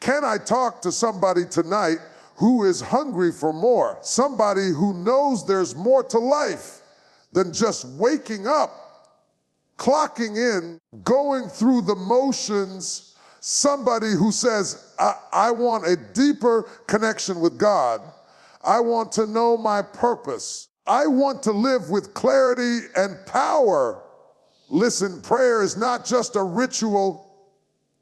Can I talk to somebody tonight who is hungry for more? Somebody who knows there's more to life than just waking up, clocking in, going through the motions. Somebody who says, I want a deeper connection with God. I want to know my purpose. I want to live with clarity and power. Listen, prayer is not just a ritual.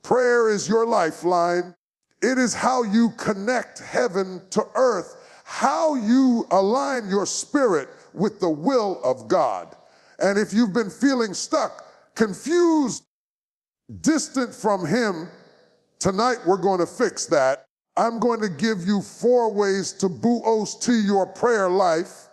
Prayer is your lifeline. It is how you connect heaven to earth, how you align your spirit with the will of God. And if you've been feeling stuck, confused, distant from Him, tonight we're going to fix that. I'm going to give you 4 ways to boost your prayer life,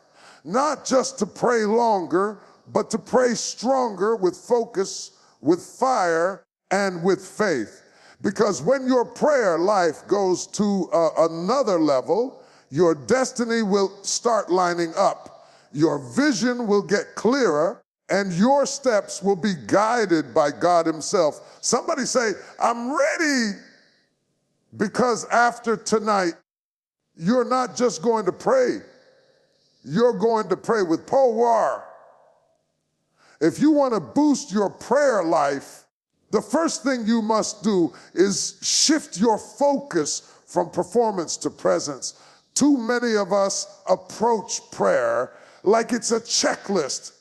not just to pray longer, but to pray stronger with focus, with fire, and with faith. Because when your prayer life goes to another level, your destiny will start lining up. Your vision will get clearer, and your steps will be guided by God Himself. Somebody say, I'm ready. Because after tonight, you're not just going to pray. You're going to pray with power. If you want to boost your prayer life, the first thing you must do is shift your focus from performance to presence. Too many of us approach prayer like it's a checklist,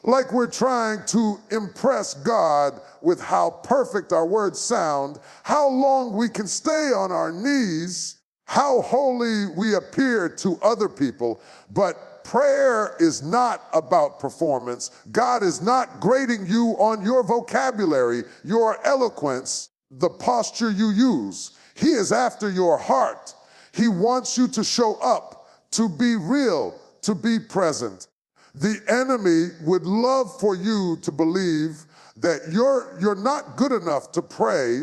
like we're trying to impress God with how perfect our words sound, how long we can stay on our knees, how holy we appear to other people. But prayer is not about performance. God is not grading you on your vocabulary, your eloquence, the posture you use. He is after your heart. He wants you to show up, to be real, to be present. The enemy would love for you to believe that you're not good enough to pray,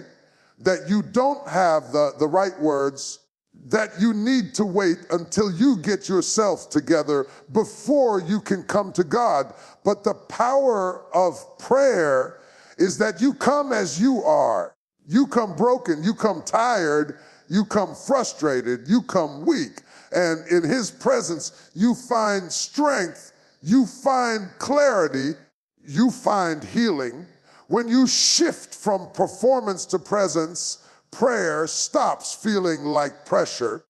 that you don't have the right words, that you need to wait until you get yourself together before you can come to God. But the power of prayer is that you come as you are. You come broken, you come tired, you come frustrated, you come weak. And in His presence, you find strength, you find clarity, you find healing. When you shift from performance to presence, prayer stops feeling like pressure.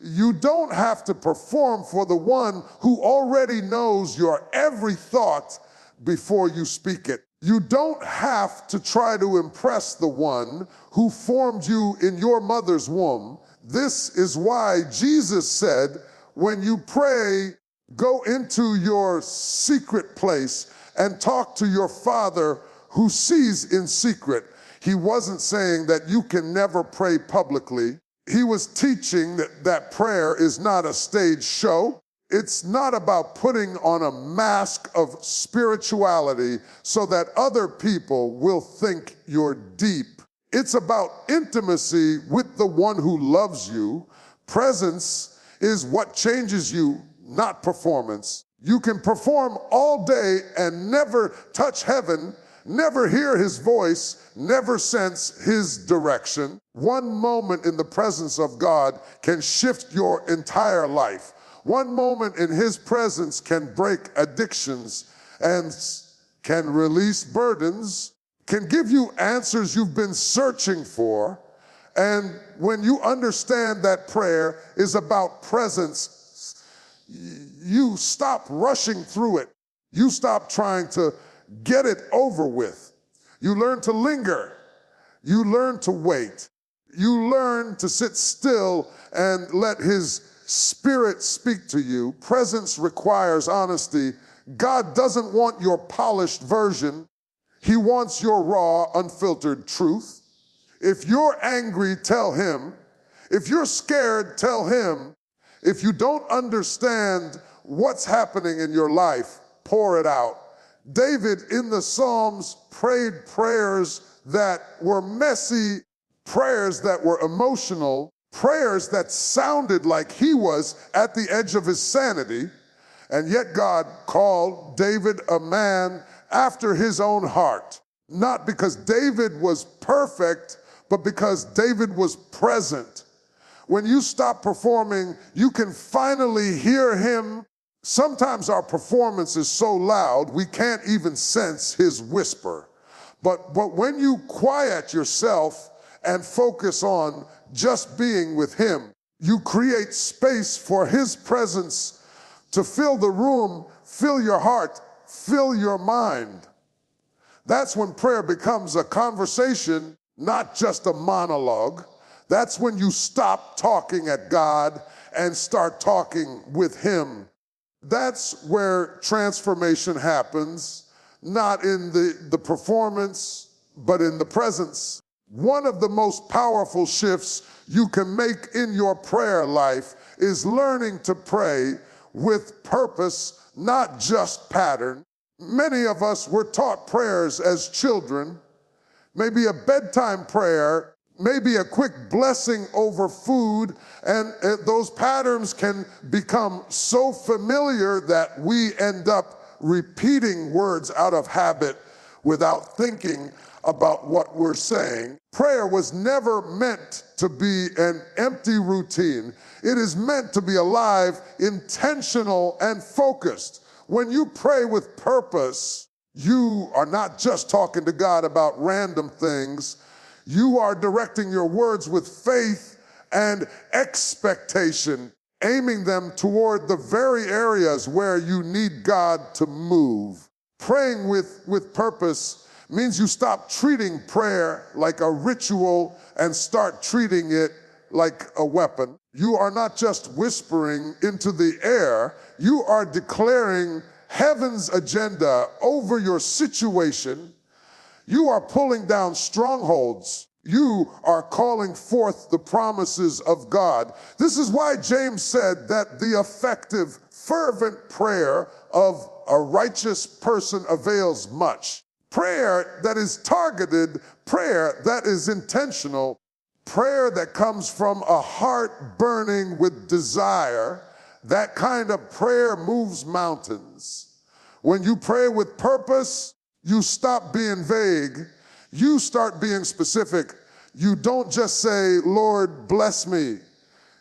You don't have to perform for the one who already knows your every thought before you speak it. You don't have to try to impress the one who formed you in your mother's womb. This is why Jesus said, when you pray, go into your secret place and talk to your Father who sees in secret. He wasn't saying that you can never pray publicly. He was teaching that prayer is not a stage show. It's not about putting on a mask of spirituality so that other people will think you're deep. It's about intimacy with the one who loves you. Presence is what changes you, not performance. You can perform all day and never touch heaven, never hear His voice, never sense His direction. One moment in the presence of God can shift your entire life. One moment in His presence can break addictions and can release burdens, can give you answers you've been searching for. And when you understand that prayer is about presence, you stop rushing through it. You stop trying to get it over with. You learn to linger. You learn to wait. You learn to sit still and let His Spirit speak to you. Presence requires honesty. God doesn't want your polished version. He wants your raw, unfiltered truth. If you're angry, tell Him. If you're scared, tell Him. If you don't understand what's happening in your life, pour it out. David in the Psalms prayed prayers that were messy, prayers that were emotional, prayers that sounded like he was at the edge of his sanity. And yet God called David a man after His own heart. Not because David was perfect, but because David was present. When you stop performing, you can finally hear him. Sometimes our performance is so loud, we can't even sense his whisper. But when you quiet yourself and focus on just being with him, you create space for his presence to fill the room, fill your heart, fill your mind. That's when prayer becomes a conversation, not just a monologue. That's when you stop talking at God and start talking with him. That's where transformation happens, not in the performance, but in the presence. One of the most powerful shifts you can make in your prayer life is learning to pray with purpose, not just pattern. Many of us were taught prayers as children, maybe a bedtime prayer, maybe a quick blessing over food, and those patterns can become so familiar that we end up repeating words out of habit without thinking about what we're saying. Prayer was never meant to be an empty routine. It is meant to be alive, intentional, and focused. When you pray with purpose, you are not just talking to God about random things. You are directing your words with faith and expectation, aiming them toward the very areas where you need God to move. Praying with purpose means you stop treating prayer like a ritual and start treating it like a weapon. You are not just whispering into the air, you are declaring heaven's agenda over your situation. You are pulling down strongholds. You are calling forth the promises of God. This is why James said that the effective, fervent prayer of a righteous person avails much. Prayer that is targeted, prayer that is intentional, prayer that comes from a heart burning with desire, that kind of prayer moves mountains. When you pray with purpose, you stop being vague. You start being specific. You don't just say, Lord, bless me.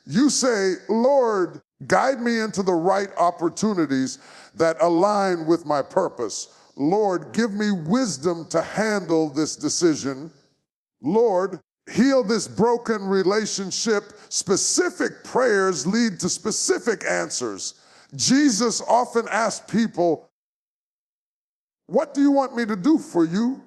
You say, Lord, guide me into the right opportunities that align with my purpose. Lord, give me wisdom to handle this decision. Lord, heal this broken relationship. Specific prayers lead to specific answers. Jesus often asked people, what do you want me to do for you?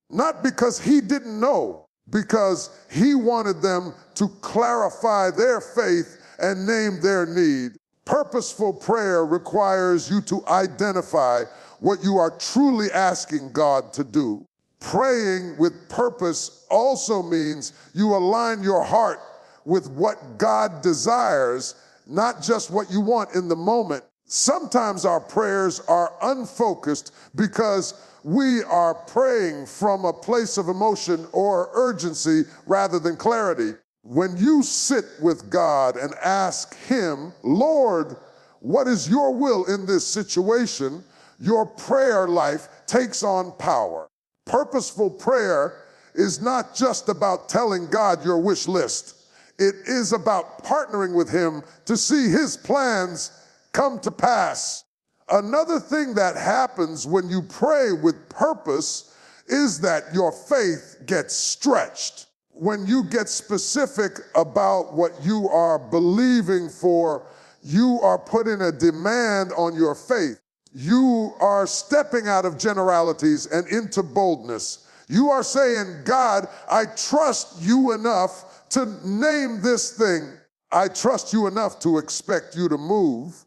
Not because he didn't know, because he wanted them to clarify their faith and name their need. Purposeful prayer requires you to identify what you are truly asking God to do. Praying with purpose also means you align your heart with what God desires, not just what you want in the moment. Sometimes our prayers are unfocused because we are praying from a place of emotion or urgency rather than clarity. When you sit with God and ask him, Lord, what is your will in this situation? Your prayer life takes on power. Purposeful prayer is not just about telling God your wish list. It is about partnering with him to see his plans come to pass. Another thing that happens when you pray with purpose is that your faith gets stretched. When you get specific about what you are believing for, you are putting a demand on your faith. You are stepping out of generalities and into boldness. You are saying, God, I trust you enough to name this thing. I trust you enough to expect you to move.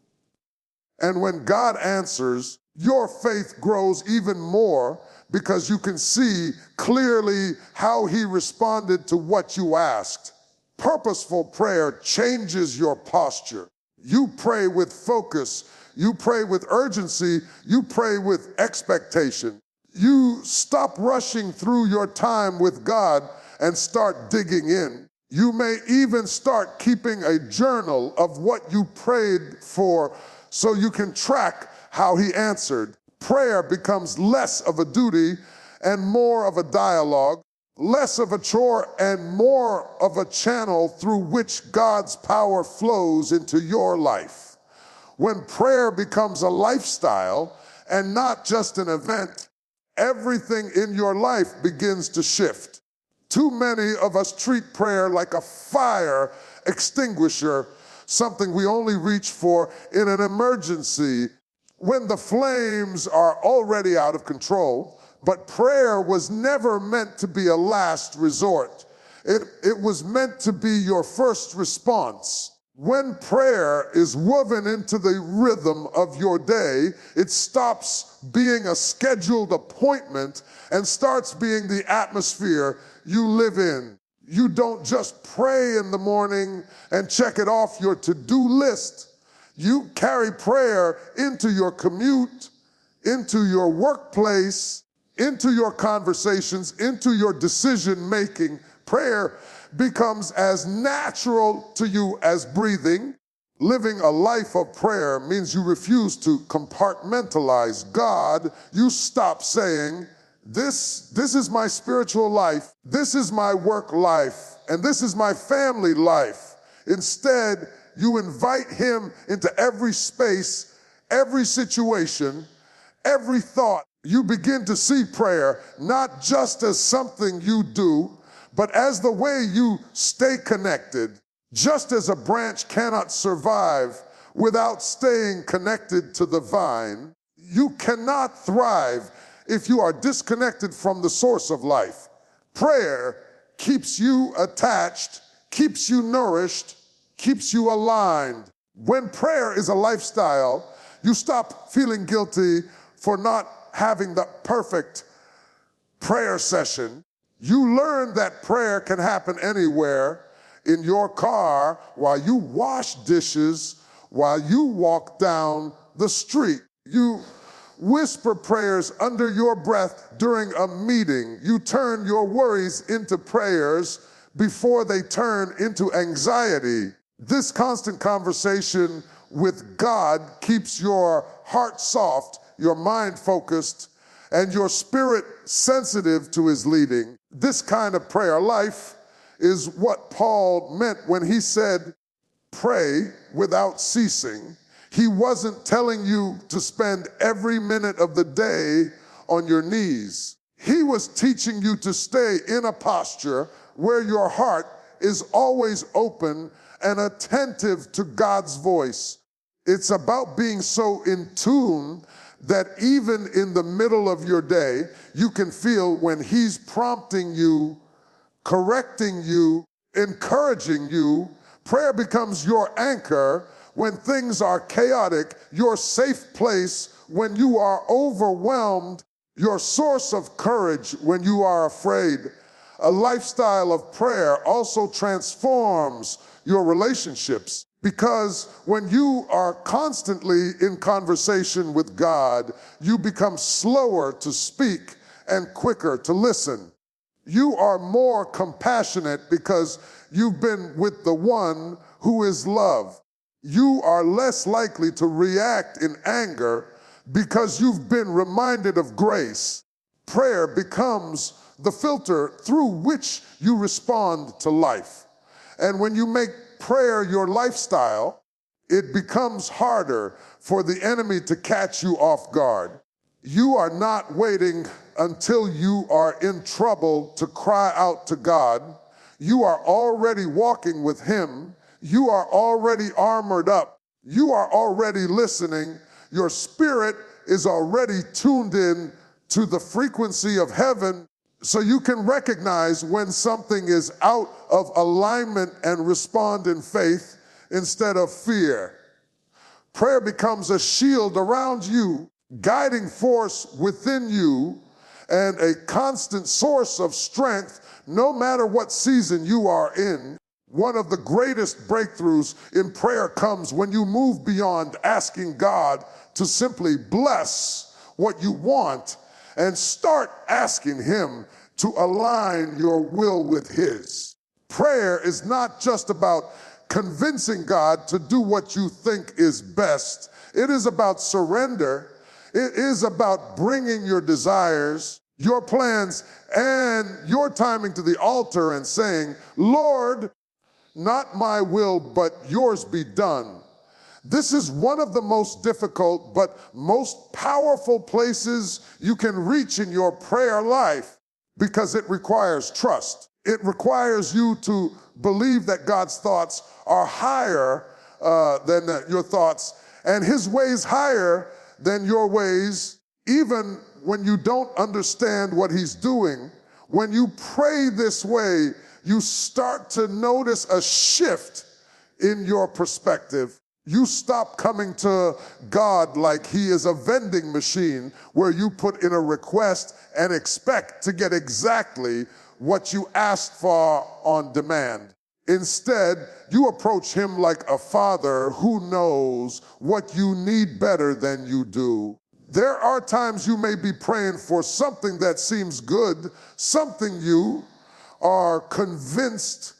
And when God answers, your faith grows even more because you can see clearly how he responded to what you asked. Purposeful prayer changes your posture. You pray with focus. You pray with urgency. You pray with expectation. You stop rushing through your time with God and start digging in. You may even start keeping a journal of what you prayed for so you can track how he answered. Prayer becomes less of a duty and more of a dialogue. less of a chore and more of a channel through which God's power flows into your life. When prayer becomes a lifestyle and not just an event, everything in your life begins to shift. Too many of us treat prayer like a fire extinguisher, something we only reach for in an emergency when the flames are already out of control. But prayer was never meant to be a last resort. It was meant to be your first response. When prayer is woven into the rhythm of your day, it stops being a scheduled appointment and starts being the atmosphere you live in. You don't just pray in the morning and check it off your to-do list. You carry prayer into your commute, into your workplace, into your conversations, into your decision-making. Prayer becomes as natural to you as breathing. Living a life of prayer means you refuse to compartmentalize God. You stop saying, this is my spiritual life, this is my work life, and this is my family life. Instead, you invite him into every space, every situation, every thought. You begin to see prayer not just as something you do, but as the way you stay connected. Just as a branch cannot survive without staying connected to the vine, you cannot thrive if you are disconnected from the source of life. Prayer keeps you attached, keeps you nourished, keeps you aligned. When prayer is a lifestyle, you stop feeling guilty for not having the perfect prayer session. You learn that prayer can happen anywhere, in your car, while you wash dishes, while you walk down the street. You whisper prayers under your breath during a meeting. You turn your worries into prayers before they turn into anxiety. This constant conversation with God keeps your heart soft, your mind focused, and your spirit sensitive to his leading. This kind of prayer life is what Paul meant when he said, pray without ceasing. He wasn't telling you to spend every minute of the day on your knees. He was teaching you to stay in a posture where your heart is always open and attentive to God's voice. It's about being so in tune that even in the middle of your day, you can feel when he's prompting you, correcting you, encouraging you. Prayer becomes your anchor when things are chaotic, your safe place when you are overwhelmed, your source of courage when you are afraid. A lifestyle of prayer also transforms your relationships, because when you are constantly in conversation with God, you become slower to speak and quicker to listen. You are more compassionate because you've been with the one who is love. You are less likely to react in anger because you've been reminded of grace. Prayer becomes the filter through which you respond to life. And when you make prayer your lifestyle, it becomes harder for the enemy to catch you off guard. You are not waiting until you are in trouble to cry out to God. You are already walking with him. You are already armored up. You are already listening. Your spirit is already tuned in to the frequency of heaven, so you can recognize when something is out of alignment and respond in faith instead of fear. Prayer becomes a shield around you, guiding force within you, and a constant source of strength no matter what season you are in. One of the greatest breakthroughs in prayer comes when you move beyond asking God to simply bless what you want and start asking him to align your will with his. Prayer is not just about convincing God to do what you think is best. It is about surrender. It is about bringing your desires, your plans and your timing to the altar and saying, Lord, not my will, but yours be done. This is one of the most difficult but most powerful places you can reach in your prayer life because it requires trust. It requires you to believe that God's thoughts are higher than your thoughts and his ways higher than your ways, even when you don't understand what he's doing. When you pray this way, you start to notice a shift in your perspective. You stop coming to God like he is a vending machine where you put in a request and expect to get exactly what you asked for on demand. Instead, you approach him like a father who knows what you need better than you do. There are times you may be praying for something that seems good, something you are convinced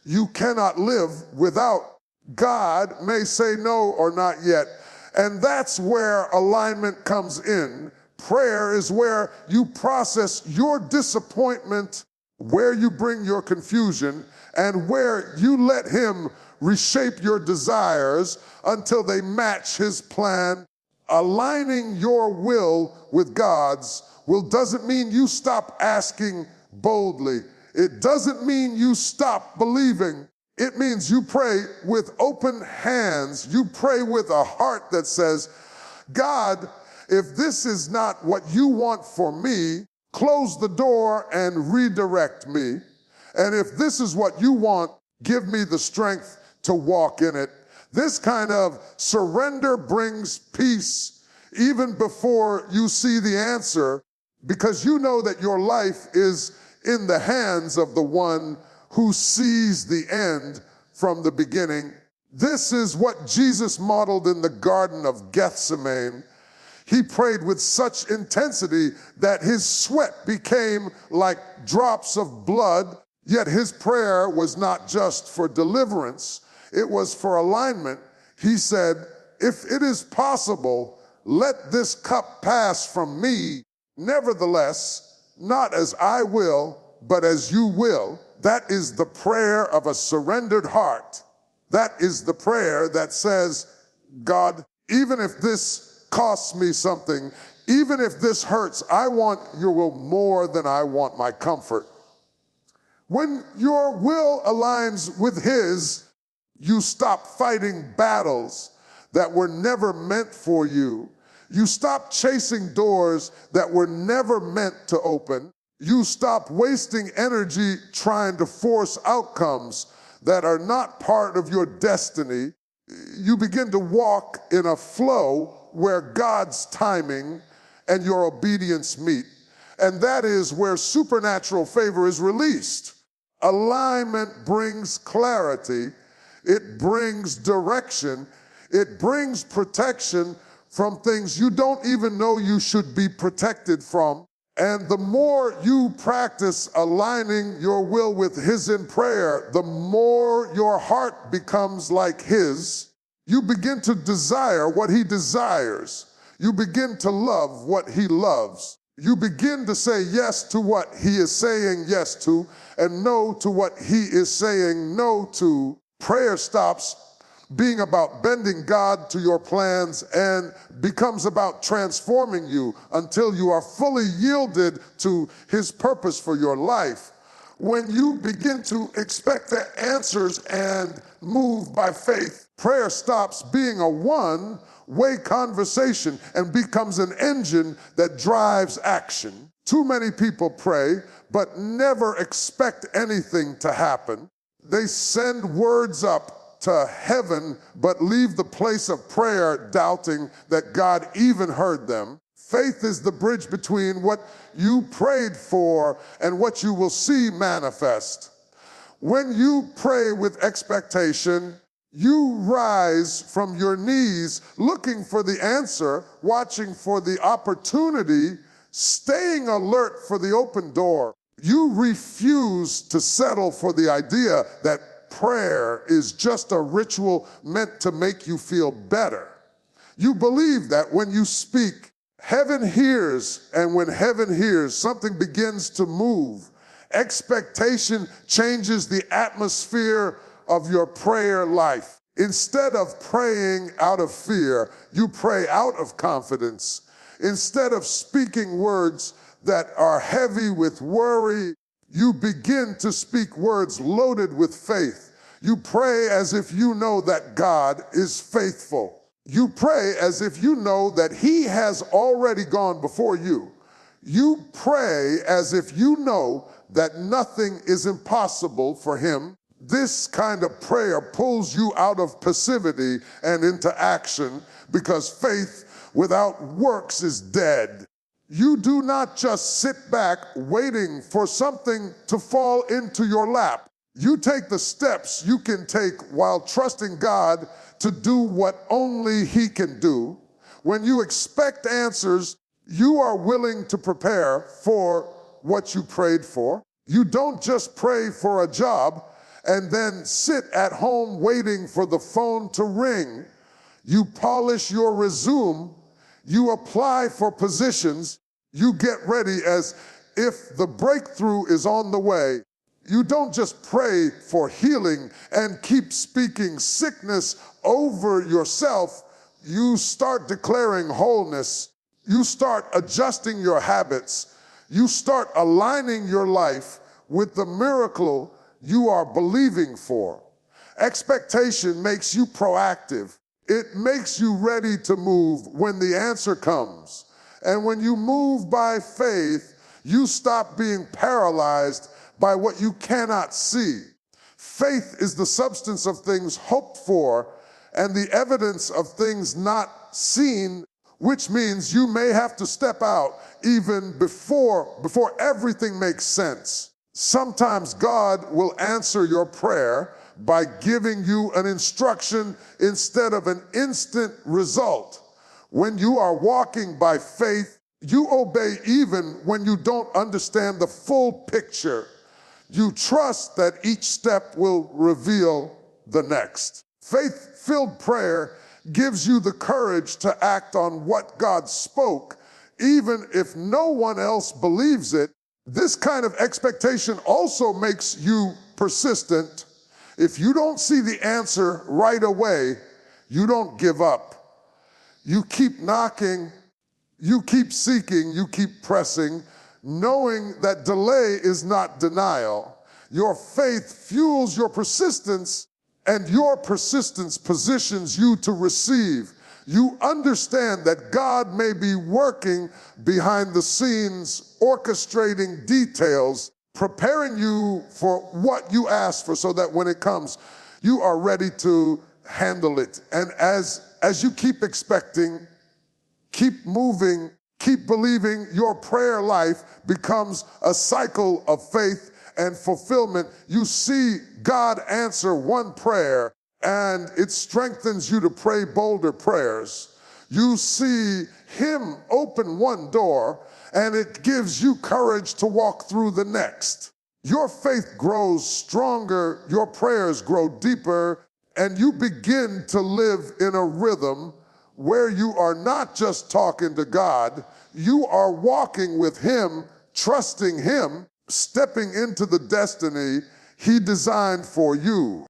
you cannot live without. God may say no or not yet. And that's where alignment comes in. Prayer is where you process your disappointment, where you bring your confusion, and where you let him reshape your desires until they match his plan. Aligning your will with God's will doesn't mean you stop asking boldly. It doesn't mean you stop believing. It means you pray with open hands. You pray with a heart that says, God, if this is not what you want for me, close the door and redirect me. And if this is what you want, give me the strength to walk in it. This kind of surrender brings peace even before you see the answer, because you know that your life is in the hands of the one who sees the end from the beginning. This is what Jesus modeled in the Garden of Gethsemane. He prayed with such intensity that his sweat became like drops of blood, yet his prayer was not just for deliverance, it was for alignment. He said, if it is possible, let this cup pass from me. Nevertheless, not as I will, but as you will. That is the prayer of a surrendered heart. That is the prayer that says, God, even if this costs me something, even if this hurts, I want your will more than I want my comfort. When your will aligns with his, you stop fighting battles that were never meant for you. You stop chasing doors that were never meant to open. You stop wasting energy trying to force outcomes that are not part of your destiny. You begin to walk in a flow where God's timing and your obedience meet. And that is where supernatural favor is released. Alignment brings clarity. It brings direction. It brings protection from things you don't even know you should be protected from. And the more you practice aligning your will with his in prayer, the more your heart becomes like his. You begin to desire what he desires. You begin to love what he loves. You begin to say yes to what he is saying yes to and no to what he is saying no to. Prayer stops being about bending God to your plans and becomes about transforming you until you are fully yielded to his purpose for your life. When you begin to expect the answers and move by faith, prayer stops being a one-way conversation and becomes an engine that drives action. Too many people pray, but never expect anything to happen. They send words up to heaven, but leave the place of prayer doubting that God even heard them. Faith is the bridge between what you prayed for and what you will see manifest. When you pray with expectation, you rise from your knees looking for the answer, watching for the opportunity, staying alert for the open door. You refuse to settle for the idea that prayer is just a ritual meant to make you feel better. You believe that when you speak Heaven hears, and when heaven hears, something begins to move. Expectation changes the atmosphere of your prayer life. Instead of praying out of fear, you pray out of confidence. Instead of speaking words that are heavy with worry, you begin to speak words loaded with faith. You pray as if you know that God is faithful. You pray as if you know that He has already gone before you. You pray as if you know that nothing is impossible for Him. This kind of prayer pulls you out of passivity and into action, because faith without works is dead. You do not just sit back waiting for something to fall into your lap. You take the steps you can take while trusting God to do what only He can do. When you expect answers, you are willing to prepare for what you prayed for. You don't just pray for a job and then sit at home waiting for the phone to ring. You polish your resume, you apply for positions, you get ready as if the breakthrough is on the way. You don't just pray for healing and keep speaking sickness over yourself. You start declaring wholeness. You start adjusting your habits. You start aligning your life with the miracle you are believing for. Expectation makes you proactive. It makes you ready to move when the answer comes. And when you move by faith, you stop being paralyzed by what you cannot see. Faith is the substance of things hoped for and the evidence of things not seen, which means you may have to step out even before everything makes sense. Sometimes God will answer your prayer by giving you an instruction instead of an instant result. When you are walking by faith, you obey even when you don't understand the full picture. You trust that each step will reveal the next. Faith-filled prayer gives you the courage to act on what God spoke, even if no one else believes it. This kind of expectation also makes you persistent. If you don't see the answer right away, you don't give up. You keep knocking, you keep seeking, you keep pressing, knowing that delay is not denial. Your faith fuels your persistence, and your persistence positions you to receive. You understand that God may be working behind the scenes, orchestrating details, preparing you for what you asked for, so that when it comes, you are ready to handle it. And as you keep expecting, keep moving, keep believing, your prayer life becomes a cycle of faith and fulfillment. You see God answer one prayer, and it strengthens you to pray bolder prayers. You see Him open one door, and it gives you courage to walk through the next. Your faith grows stronger, your prayers grow deeper, and you begin to live in a rhythm where you are not just talking to God, you are walking with Him, trusting Him, stepping into the destiny He designed for you.